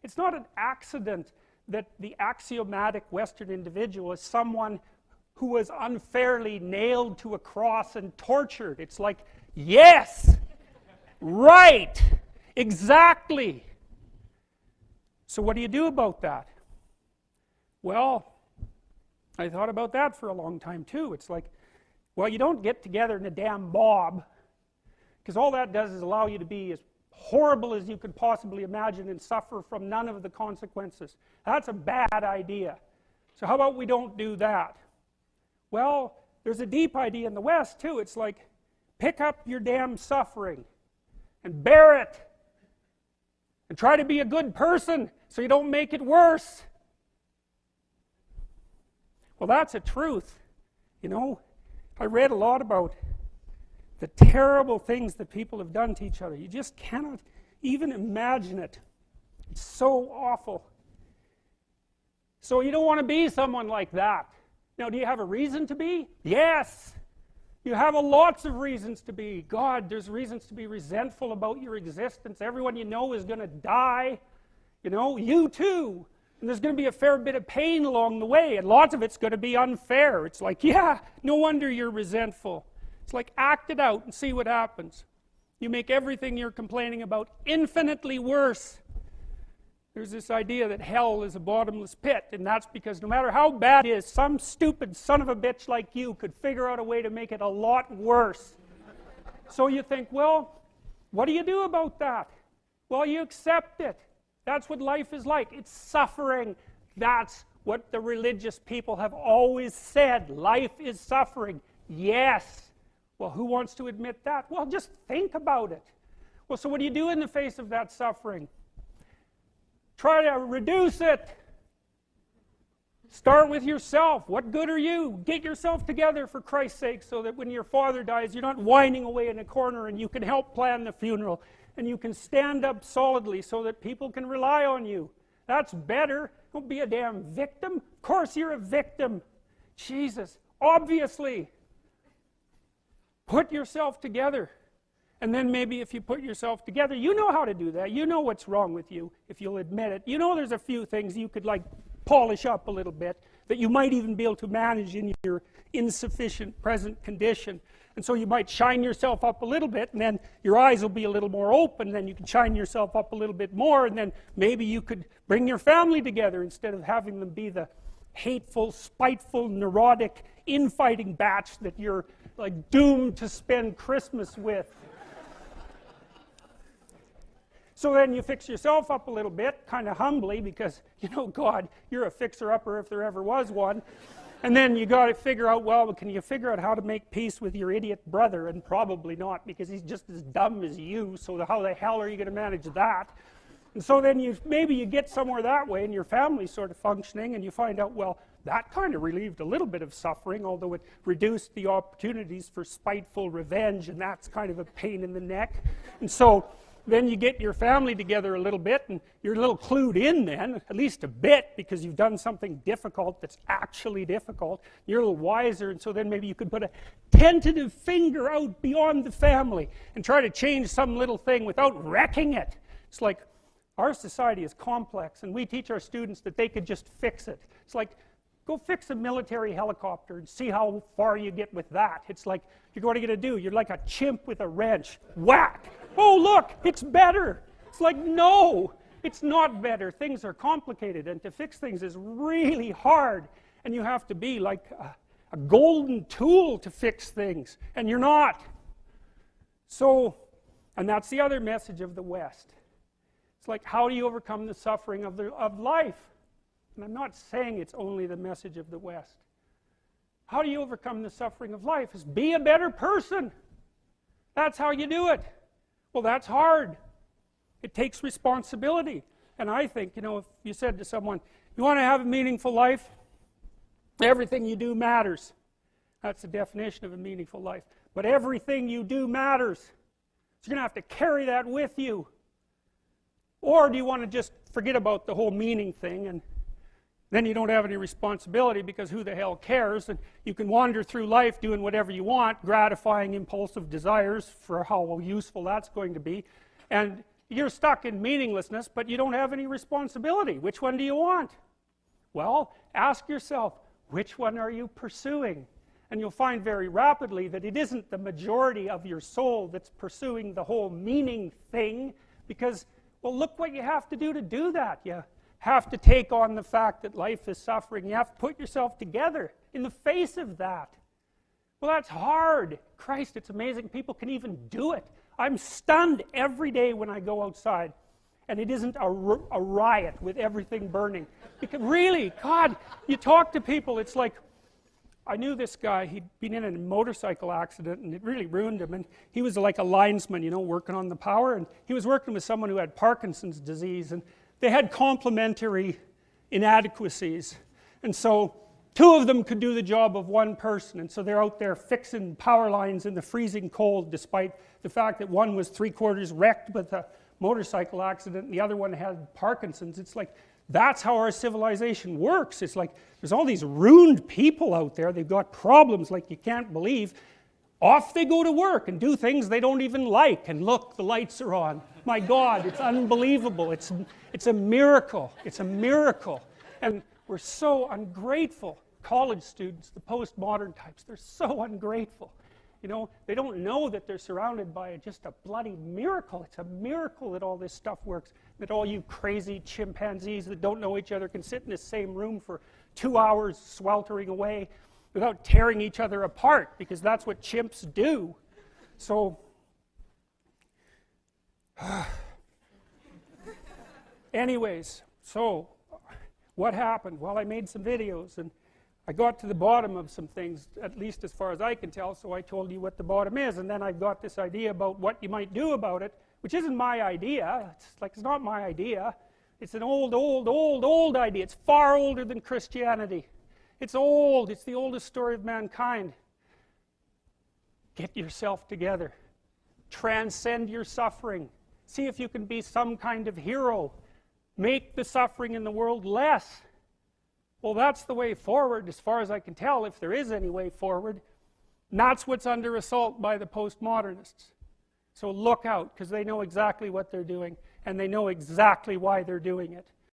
It's not an accident that the axiomatic Western individual is someone who was unfairly nailed to a cross and tortured. It's like, yes, right, exactly. So what do you do about that? Well, I thought about that for a long time too. It's like, well, you don't get together in a damn mob, because all that does is allow you to be as horrible as you could possibly imagine and suffer from none of the consequences. That's a bad idea. So how about we don't do that? Well, there's a deep idea in the West too. It's like, pick up your damn suffering and bear it and try to be a good person so you don't make it worse. Well, that's a truth. You know, I read a lot about the terrible things that people have done to each other. You just cannot even imagine it. It's so awful. So you don't want to be someone like that. Now, do you have a reason to be? Yes. You have lots of reasons to be. God, there's reasons to be resentful about your existence. Everyone you know is going to die. You know, you too. And there's going to be a fair bit of pain along the way, and lots of it's going to be unfair. It's like, yeah, no wonder you're resentful. It's like, act it out and see what happens. You make everything you're complaining about infinitely worse. There's this idea that hell is a bottomless pit, and that's because no matter how bad it is, some stupid son of a bitch like you could figure out a way to make it a lot worse. So you think, well, what do you do about that? Well, you accept it. That's what life is like. It's suffering. That's what the religious people have always said. Life is suffering. Yes. Well, who wants to admit that? Well, just think about it. Well, so what do you do in the face of that suffering? Try to reduce it. Start with yourself. What good are you? Get yourself together, for Christ's sake, so that when your father dies, you're not whining away in a corner, and you can help plan the funeral, and you can stand up solidly so that people can rely on you. That's better. Don't be a damn victim. Of course you're a victim. Jesus, obviously. Put yourself together. And then maybe if you put yourself together, you know how to do that. You know what's wrong with you, if you'll admit it. You know there's a few things you could like polish up a little bit, that you might even be able to manage in your insufficient present condition. And so you might shine yourself up a little bit, and then your eyes will be a little more open, then you can shine yourself up a little bit more, and then maybe you could bring your family together instead of having them be the hateful, spiteful, neurotic, infighting batch that you're like doomed to spend Christmas with. So then you fix yourself up a little bit, kind of humbly, because, you know, God, you're a fixer-upper if there ever was one. And then you got to figure out, well, can you figure out how to make peace with your idiot brother? And probably not, because he's just as dumb as you, so how the hell are you going to manage that? And so then maybe you get somewhere that way, and your family's sort of functioning, and you find out, well, that kind of relieved a little bit of suffering, although it reduced the opportunities for spiteful revenge, and that's kind of a pain in the neck. And so then you get your family together a little bit, and you're a little clued in then, at least a bit, because you've done something difficult that's actually difficult. You're a little wiser, and so then maybe you could put a tentative finger out beyond the family and try to change some little thing without wrecking it. It's like, our society is complex, and we teach our students that they could just fix it. It's like, go fix a military helicopter and see how far you get with that. It's like, what are you going to do? You're like a chimp with a wrench. Whack! Oh, look, it's better. It's like, no, it's not better. Things are complicated, and to fix things is really hard, and you have to be like a golden tool to fix things, and you're not. So, and that's the other message of the West. It's like, how do you overcome the suffering of life? And I'm not saying it's only the message of the West. How do you overcome the suffering of life? Is be a better person. That's how you do it. Well, that's hard. It takes responsibility. And I think, you know, if you said to someone, you want to have a meaningful life? Everything you do matters. That's the definition of a meaningful life. But everything you do matters. So you're going to have to carry that with you. Or do you want to just forget about the whole meaning thing, and then you don't have any responsibility, because who the hell cares, and you can wander through life doing whatever you want, gratifying impulsive desires for how useful that's going to be, and You're stuck in meaninglessness, but you don't have any responsibility. Which one do you want? Well, ask yourself, which one are you pursuing? And you'll find very rapidly that it isn't the majority of your soul that's pursuing the whole meaning thing, because, well, look what you have to do that. You have to take on the fact that life is suffering. You have to put yourself together in the face of that. Well, that's hard. Christ, it's amazing people can even do it. I'm stunned every day when I go outside and it isn't a riot with everything burning. Because really, God, you talk to people, it's like, I knew this guy, he'd been in a motorcycle accident and it really ruined him, and he was like a linesman, you know, working on the power, and he was working with someone who had Parkinson's disease, and they had complementary inadequacies, and so two of them could do the job of one person, and so they're out there fixing power lines in the freezing cold, despite the fact that one was 3/4 wrecked with a motorcycle accident and the other one had Parkinson's. It's like, that's how our civilization works. It's like, there's all these ruined people out there, they've got problems like you can't believe. Off they go to work and do things they don't even like, and look, the lights are on. My God, it's unbelievable. It's a miracle. It's a miracle. And we're so ungrateful. College students, the postmodern types, they're so ungrateful. You know, they don't know that they're surrounded by just a bloody miracle. It's a miracle that all this stuff works, that all you crazy chimpanzees that don't know each other can sit in the same room for 2 hours sweltering away without tearing each other apart, because that's what chimps do. So, anyways, so what happened? Well, I made some videos and I got to the bottom of some things, at least as far as I can tell, so I told you what the bottom is, and then I got this idea about what you might do about it, which isn't my idea. It's not my idea. It's an old idea. It's far older than Christianity. It's old. It's the oldest story of mankind. Get yourself together. Transcend your suffering. See if you can be some kind of hero. Make the suffering in the world less. Well, that's the way forward, as far as I can tell, if there is any way forward. And that's what's under assault by the postmodernists. So look out, because they know exactly what they're doing, and they know exactly why they're doing it.